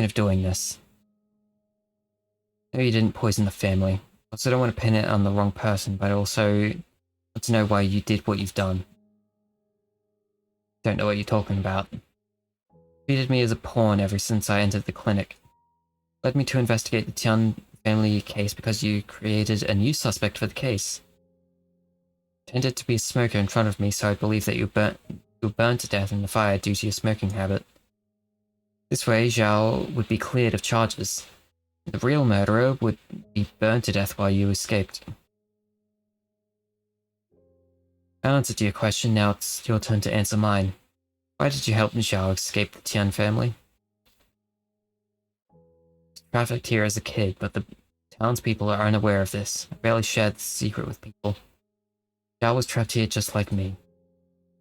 of doing this? No, you didn't poison the family. Also, don't want to pin it on the wrong person, but I also want to know why you did what you've done. Don't know what you're talking about. Treated me as a pawn ever since I entered the clinic. Led me to investigate the Tian family case because you created a new suspect for the case. Pretended to be a smoker in front of me, so I believed that you were burned to death in the fire due to your smoking habit. This way, Zhao would be cleared of charges. The real murderer would be burned to death while you escaped. I answered your question, now it's your turn to answer mine. Why did you help Zhao escape the Tian family? I was trafficked here as a kid, but the townspeople are unaware of this. I barely shared the secret with people. Zhao was trapped here just like me.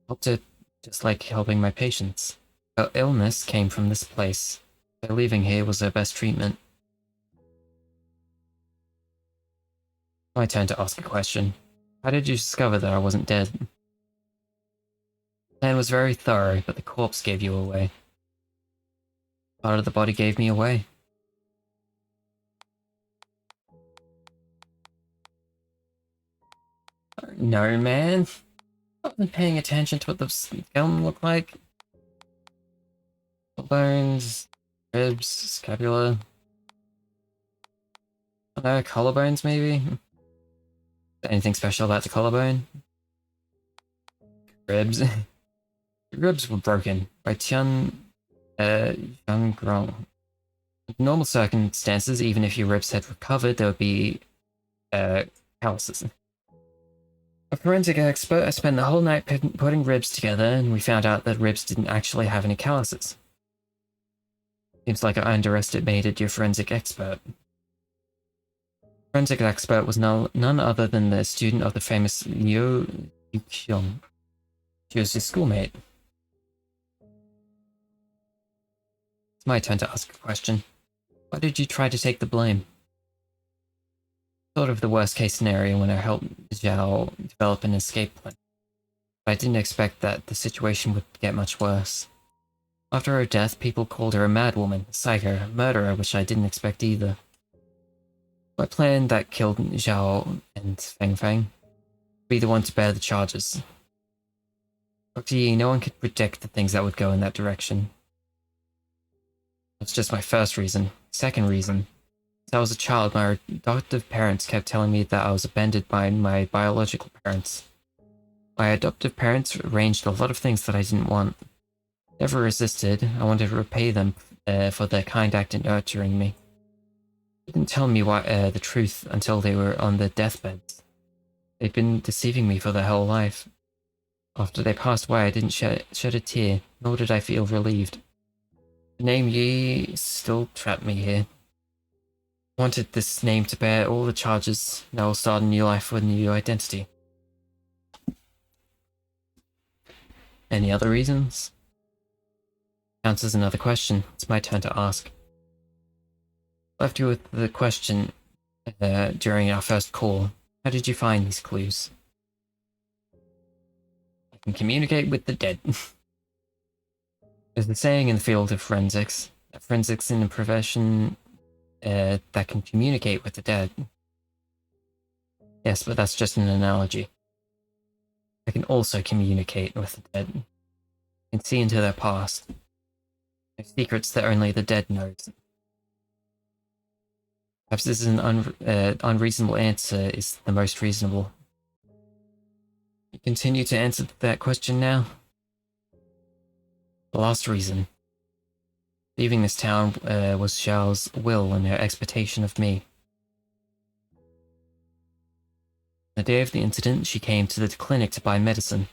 Helped her just like helping my patients. Her illness came from this place. Her leaving here was her best treatment. My turn to ask a question. How did you discover that I wasn't dead? The plan was very thorough, but the corpse gave you away. Part of the body gave me away. No, man. I wasn't paying attention to what the skeleton looked like. Bones, ribs, scapula. Collarbones, maybe? Anything special about the collarbone? Ribs. The ribs were broken by Tian Zhanggrong. In normal circumstances, even if your ribs had recovered, there would be calluses. A forensic expert, I spent the whole night putting ribs together, and we found out that ribs didn't actually have any calluses. Seems like I underestimated your forensic expert. Forensic expert was none other than the student of the famous Liu Yuqiong. She was his schoolmate. It's my turn to ask a question. Why did you try to take the blame? Thought of the worst case scenario when I helped Zhao develop an escape plan. But I didn't expect that the situation would get much worse. After her death, people called her a madwoman, a psycho, a murderer, which I didn't expect either. My plan that killed Zhao and Feng Feng be the one to bear the charges. Dr. Yi, no one could predict the things that would go in that direction. That's just my first reason. Second reason. As I was a child, my adoptive parents kept telling me that I was abandoned by my biological parents. My adoptive parents arranged a lot of things that I didn't want. Never resisted. I wanted to repay them for their kind act in nurturing me. They didn't tell me the truth until they were on their deathbeds. They'd been deceiving me for their whole life. After they passed away, I didn't shed a tear, nor did I feel relieved. The name Yi still trapped me here. I wanted this name to bear all the charges. Now I'll start a new life with a new identity. Any other reasons? Counts as another question. It's my turn to ask. I left you with the question during our first call. How did you find these clues? I can communicate with the dead. There's a saying in the field of forensics that forensics in a profession that can communicate with the dead. Yes, but that's just an analogy. I can also communicate with the dead. I can see into their past. There's secrets that only the dead knows. Perhaps this is an unreasonable answer is the most reasonable. You continue to answer that question now? The last reason. Leaving this town was Xiao's will and her expectation of me. The day of the incident, she came to the clinic to buy medicine.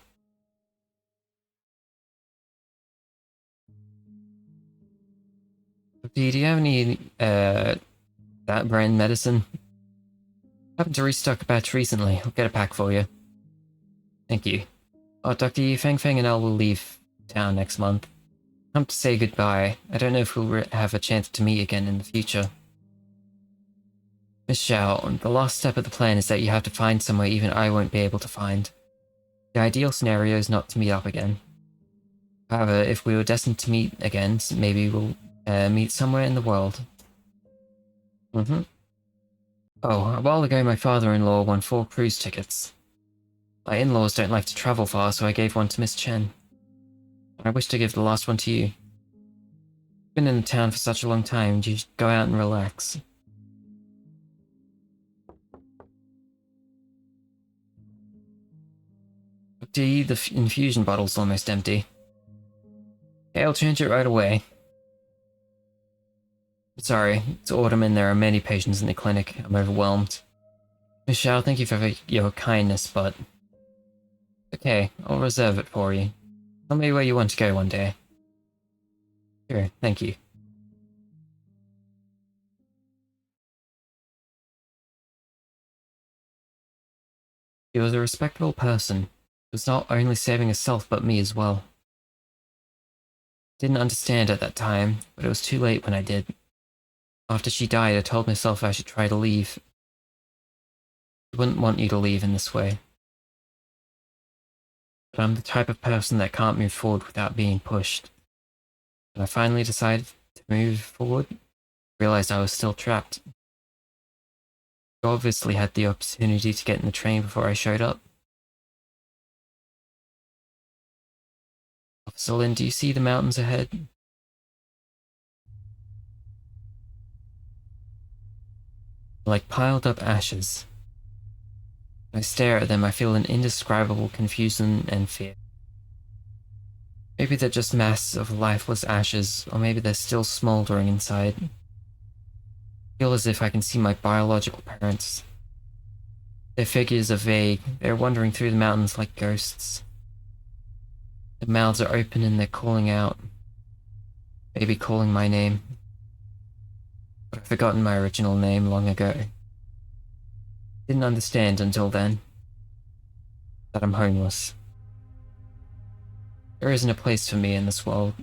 Do you have any that brand medicine? Happened to restock a batch recently. I'll get a pack for you. Thank you. Oh, Dr. Yi, Feng Feng and I will leave town next month. Come to say goodbye. I don't know if we'll have a chance to meet again in the future. Miss Xiao, the last step of the plan is that you have to find somewhere even I won't be able to find. The ideal scenario is not to meet up again. However, if we were destined to meet again, maybe we'll Meet somewhere in the world. Mm-hmm. Oh, a while ago my father-in-law won 4 cruise tickets. My in-laws don't like to travel far, so I gave one to Miss Chen. I wish to give the last one to you. Been in the town for such a long time, you should go out and relax. D, the infusion bottle's almost empty. Okay, I'll change it right away. Sorry, it's autumn and there are many patients in the clinic. I'm overwhelmed. Miss Xiao, thank you for your kindness, but... Okay, I'll reserve it for you. Tell me where you want to go one day. Sure, thank you. He was a respectable person. He was not only saving herself, but me as well. Didn't understand at that time, but it was too late when I did. After she died, I told myself I should try to leave. I wouldn't want you to leave in this way. But I'm the type of person that can't move forward without being pushed. When I finally decided to move forward, I realized I was still trapped. You obviously had the opportunity to get in the train before I showed up. Officer Lin, do you see the mountains ahead? Like piled up ashes. When I stare at them, I feel an indescribable confusion and fear. Maybe they're just masses of lifeless ashes, or maybe they're still smoldering inside. I feel as if I can see my biological parents. Their figures are vague, they're wandering through the mountains like ghosts. Their mouths are open and they're calling out. Maybe calling my name. But I've forgotten my original name long ago. Didn't understand until then that I'm homeless. There isn't a place for me in this world.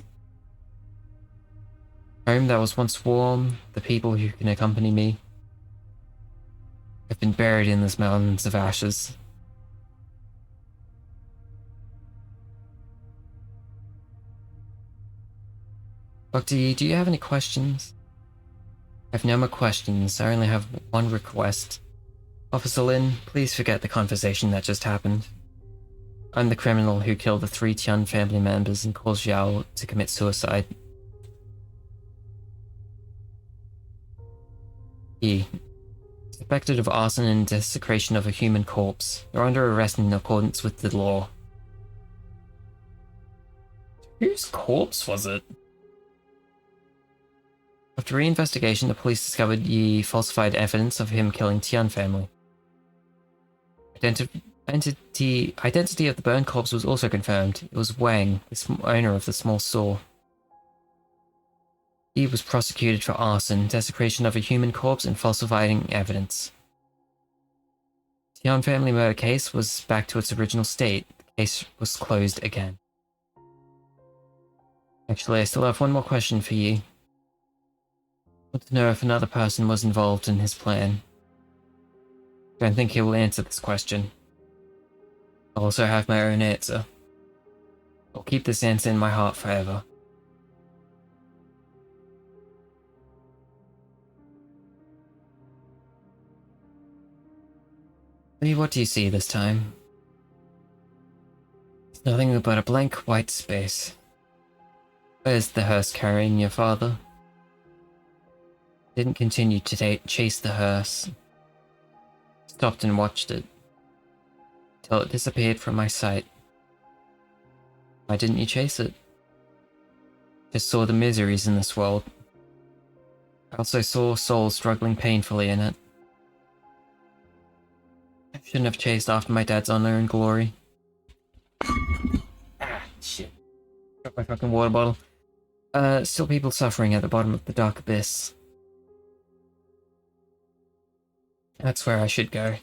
Home that was once warm, the people who can accompany me. I've been buried in these mountains of ashes. Dr. Yi, do you have any questions? I have no more questions, I only have one request. Officer Lin, please forget the conversation that just happened. I'm the criminal who killed the 3 Tian family members and caused Xiao to commit suicide. Yi, suspected of arson and desecration of a human corpse. You're under arrest in accordance with the law. Whose corpse was it? After reinvestigation, the police discovered Yi falsified evidence of him killing Tian family. Identity of the burned corpse was also confirmed. It was Wang, the owner of the small store. He was prosecuted for arson, desecration of a human corpse, and falsifying evidence. Tian family murder case was back to its original state. The case was closed again. Actually, I still have one more question for you. I want to know if another person was involved in his plan. Don't think he will answer this question. I also have my own answer. I'll keep this answer in my heart forever. Lee, what do you see this time? It's nothing but a blank white space. Where's the hearse carrying your father? Didn't continue to chase the hearse. Stopped and watched it. Till it disappeared from my sight. Why didn't you chase it? Just saw the miseries in this world. I also saw souls struggling painfully in it. I shouldn't have chased after my dad's honor and glory. Ah, shit. Dropped my fucking water bottle. Still people suffering at the bottom of the dark abyss. That's where I should go.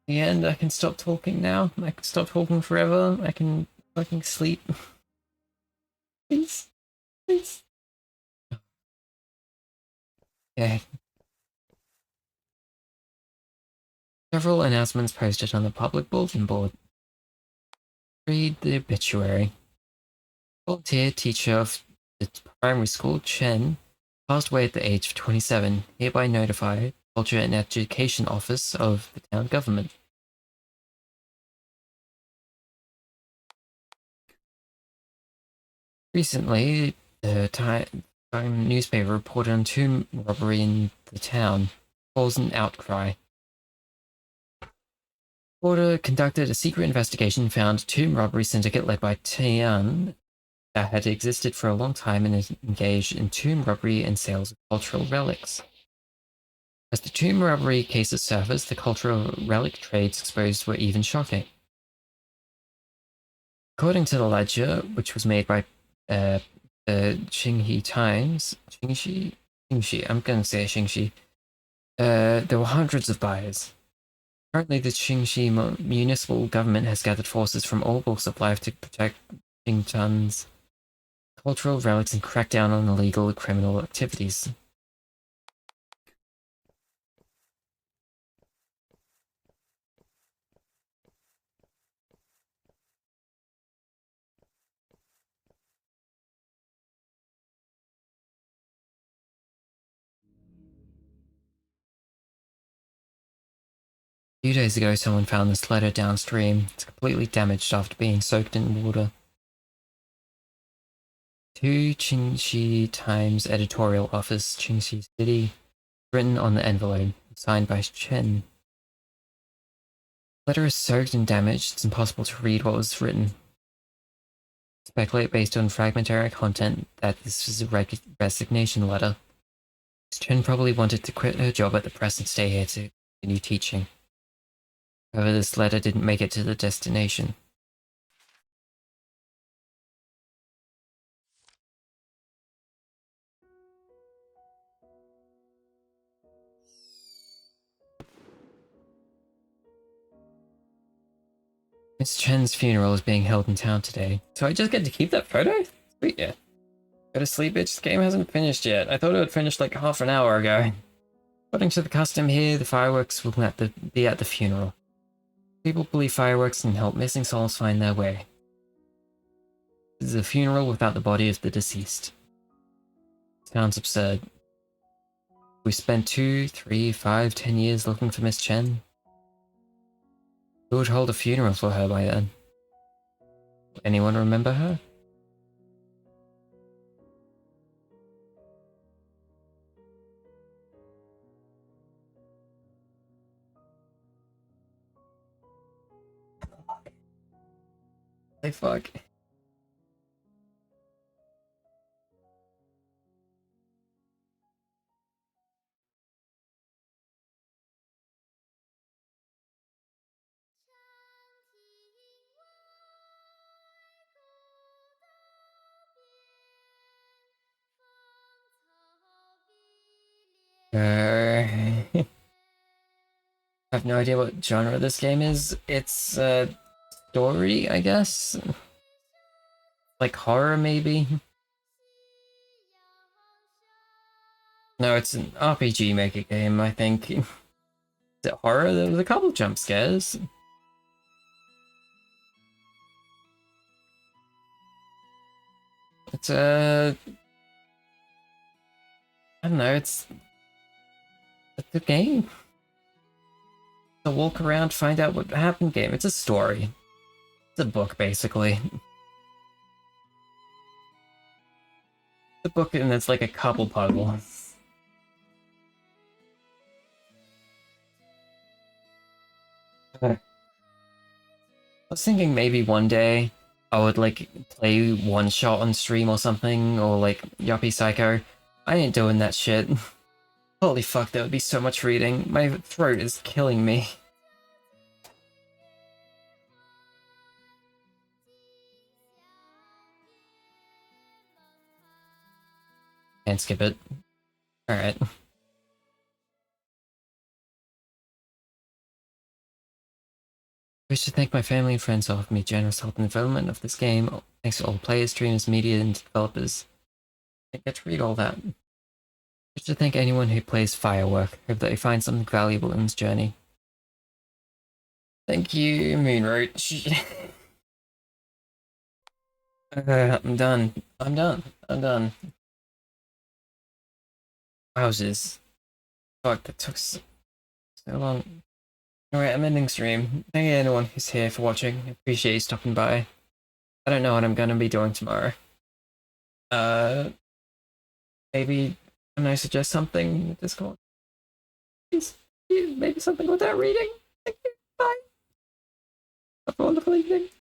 In the end, I can stop talking now. I can stop talking forever. I can fucking sleep. Please. Please. Okay. Several announcements posted on the public bulletin board. Read the obituary. Volunteer teacher of the primary school, Chen, passed away at the age of 27, hereby notified Culture and Education Office of the town government. Recently, the Time newspaper reported on tomb robbery in the town, caused an outcry. Order conducted a secret investigation and found a tomb robbery syndicate led by Tian that had existed for a long time and is engaged in tomb robbery and sales of cultural relics. As the tomb robbery cases surfaced, the cultural relic trades exposed were even shocking. According to the ledger, which was made by the Qinghe Times, Qingxi, I'm going to say Qingxi, there were hundreds of buyers. Currently, the Qingxi municipal government has gathered forces from all walks of life to protect Qingtan's cultural relics and crack down on illegal criminal activities. A few days ago, someone found this letter downstream. It's completely damaged after being soaked in water. To Qingxi Times editorial office, Qingxi City, written on the envelope, signed by Chen. The letter is soaked and damaged. It's impossible to read what was written. Speculate based on fragmentary content that this was a resignation letter. Chen probably wanted to quit her job at the press and stay here to continue teaching. However, this letter didn't make it to the destination. Miss Chen's funeral is being held in town today. So I just get to keep that photo? Sweet, yeah. Go to sleep, bitch. This game hasn't finished yet. I thought it would finish like half an hour ago. According to the custom here, the fireworks will be at the funeral. People believe fireworks can help missing souls find their way. This is a funeral without the body of the deceased. Sounds absurd. We spent 2, 3, 5, 10 years looking for Miss Chen. Who would hold a funeral for her by then? Anyone remember her? Hey, fuck. I have no idea what genre this game is. It's story, I guess? Like horror, maybe? No, it's an RPG maker game, I think. Is it horror? There was a couple jump scares. It's I don't know, it's a good game. A walk around, find out what happened game. It's a story. It's a book, basically. It's a book and it's like a couple puzzles. I was thinking maybe one day I would like play one shot on stream or something, or like Yuppie Psycho. I ain't doing that shit. Holy fuck, that would be so much reading. My throat is killing me. Can't skip it. Alright. I wish to thank my family and friends who offered me generous help in the development of this game. Thanks to all players, streamers, media, and developers. I didn't get to read all that. I wish to thank anyone who plays Firework. Hope that you find something valuable in this journey. Thank you, Moonroach. I'm done. I'm done. I'm done. Wowzers. Fuck, that took so long. Alright, I'm ending stream. Thank you anyone who's here for watching. I appreciate you stopping by. I don't know what I'm gonna be doing tomorrow. Uh, maybe can I suggest something in Discord? Please, maybe something without reading. Thank you. Bye. Have a wonderful evening.